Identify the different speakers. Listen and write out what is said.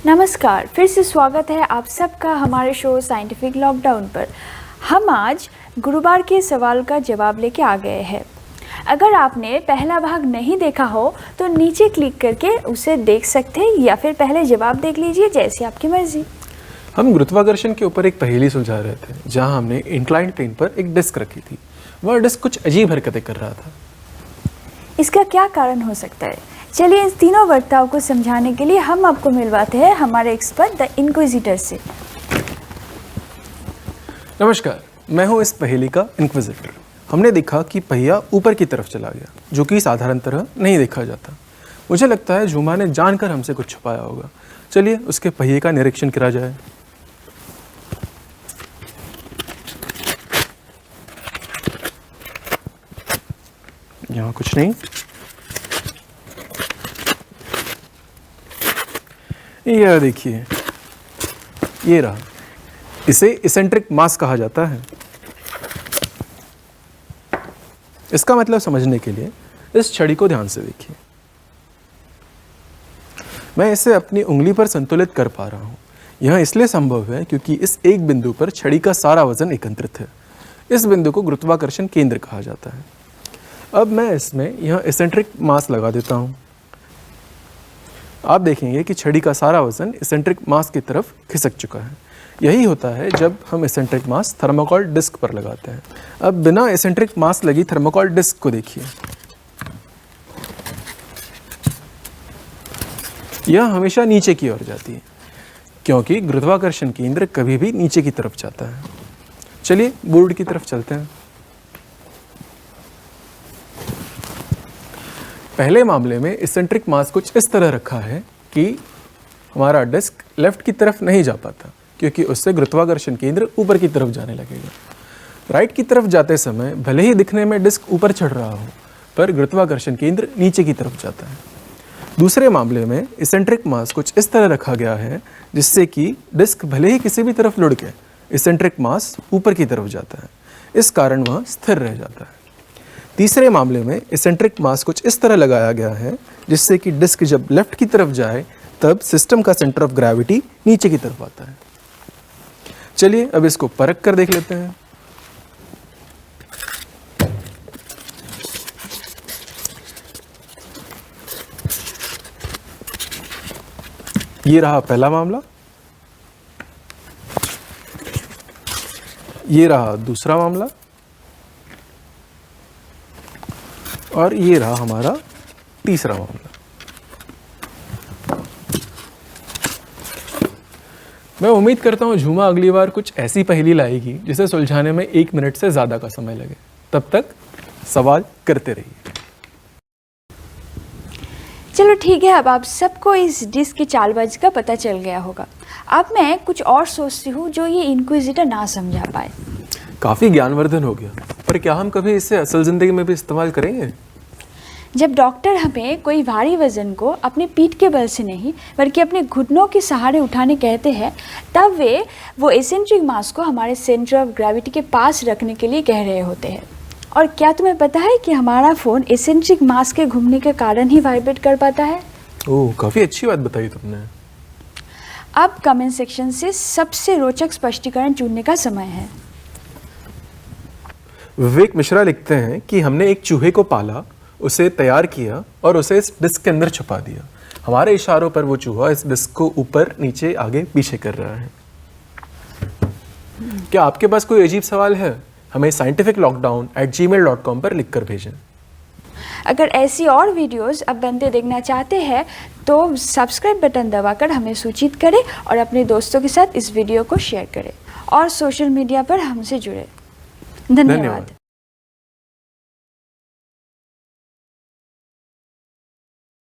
Speaker 1: नमस्कार, फिर से स्वागत है आप सबका हमारे शो साइंटिफिक लॉकडाउन पर। हम आज गुरुवार के सवाल का जवाब लेके आ गए हैं। अगर आपने पहला भाग नहीं देखा हो तो नीचे क्लिक करके उसे देख सकते हैं या फिर पहले जवाब देख लीजिए, जैसे आपकी मर्जी।
Speaker 2: हम गुरुत्वाकर्षण के ऊपर एक पहेली सुलझा रहे थे, जहां हमने इंक्लाइंड प्लेन पर एक डिस्क रखी थी। वह डिस्क कुछ अजीब हरकतें कर रहा था।
Speaker 1: इसका क्या कारण हो सकता है? चलिए इन तीनों वक्ताओं को समझाने के लिए हम आपको मिलवाते हैं हमारे एक्सपर्ट द इंक्विजिटर से।
Speaker 2: नमस्कार, मैं हूं इस पहेली का इंक्विजिटर। हमने देखा कि पहिया ऊपर की तरफ चला गया, जो कि साधारण तरह नहीं देखा जाता। मुझे लगता है झूमा ने जानकर हमसे कुछ छुपाया होगा। चलिए उसके पहिए का निरीक्षण करा जाए। यहाँ कुछ नहीं। यह देखिए, ये रहा। इसे इसेंट्रिक मास कहा जाता है। इसका मतलब समझने के लिए इस छड़ी को ध्यान से देखिए। मैं इसे अपनी उंगली पर संतुलित कर पा रहा हूँ। यह इसलिए संभव है क्योंकि इस एक बिंदु पर छड़ी का सारा वजन एकत्रित है। इस बिंदु को गुरुत्वाकर्षण केंद्र कहा जाता है। अब मैं इसमें यह इसेंट्रिक मास लगा देता हूँ। आप देखेंगे कि छड़ी का सारा वजन इसेंट्रिक मास की तरफ खिसक चुका है। यही होता है जब हम इसेंट्रिक मास थर्मोकॉल डिस्क पर लगाते हैं। अब बिना इसेंट्रिक मास लगी थर्मोकॉल डिस्क को देखिए। यह हमेशा नीचे की ओर जाती है, क्योंकि गुरुत्वाकर्षण केंद्र कभी भी नीचे की तरफ जाता है। चलिए बोर्ड की तरफ चलते हैं। पहले मामले में इसेंट्रिक मास कुछ इस तरह रखा है कि हमारा डिस्क लेफ्ट की तरफ नहीं जा पाता, क्योंकि उससे गुरुत्वाकर्षण केंद्र ऊपर की तरफ जाने लगेगा। राइट की तरफ जाते समय भले ही दिखने में डिस्क ऊपर चढ़ रहा हो, पर गुरुत्वाकर्षण केंद्र नीचे की तरफ जाता है। दूसरे मामले में इसेंट्रिक मास कुछ इस तरह रखा गया है जिससे कि डिस्क भले ही किसी भी तरफ लुढ़के, इसेंट्रिक मास ऊपर की तरफ जाता है। इस कारण वह स्थिर रह जाता है। तीसरे मामले में इसेंट्रिक मास कुछ इस तरह लगाया गया है जिससे कि डिस्क जब लेफ्ट की तरफ जाए तब सिस्टम का सेंटर ऑफ ग्रेविटी नीचे की तरफ आता है। चलिए अब इसको परख कर देख लेते हैं। ये रहा पहला मामला, ये रहा दूसरा मामला, और ये रहा हमारा तीसरा मामला। मैं उम्मीद करता हूँ झूमा अगली बार कुछ ऐसी पहेली लाएगी जिसे सुलझाने में 1 मिनट से ज़्यादा का समय लगे। तब तक सवाल करते रहिए।
Speaker 1: चलो ठीक है, अब आप सबको इस डिस्क की चालबाजी का पता चल गया होगा। अब मैं कुछ और सोचती हूँ जो ये इंक्विजिटर ना समझा पाए।
Speaker 2: काफ़ी ज्ञानवर्धन हो गया, पर क्या हम कभी इसे असल ज़िंदगी में भी इस्तेमाल करेंगे?
Speaker 1: जब डॉक्टर हमें कोई भारी वजन को अपने पीठ के बल से नहीं बल्कि अपने घुटनों के सहारे उठाने कहते हैं, तब वो एसेंट्रिक मास को हमारे सेंटर ऑफ ग्रेविटी के पास रखने के लिए कह रहे होते हैं। और क्या तुम्हें पता है कि हमारा फ़ोन एसेंट्रिक मास के घूमने के कारण ही वाइब्रेट कर पाता है?
Speaker 2: ओह, काफ़ी अच्छी बात बताई तुमने।
Speaker 1: अब कमेंट सेक्शन से सबसे रोचक स्पष्टीकरण चुनने का समय है।
Speaker 2: विवेक मिश्रा लिखते हैं कि हमने एक चूहे को पाला, उसे तैयार किया और उसे इस डिस्क के अंदर छुपा दिया। हमारे इशारों पर वो चूहा इस डिस्क को ऊपर नीचे आगे पीछे कर रहा है। क्या आपके पास कोई अजीब सवाल है? हमें scientificlockdown@gmail.com पर लिखकर भेजें।
Speaker 1: अगर ऐसी और वीडियोस अब बनते देखना चाहते हैं तो सब्सक्राइब बटन दबाकर हमें सूचित करें और अपने दोस्तों के साथ इस वीडियो को शेयर करें और सोशल मीडिया पर हमसे जुड़े। धन्यवाद।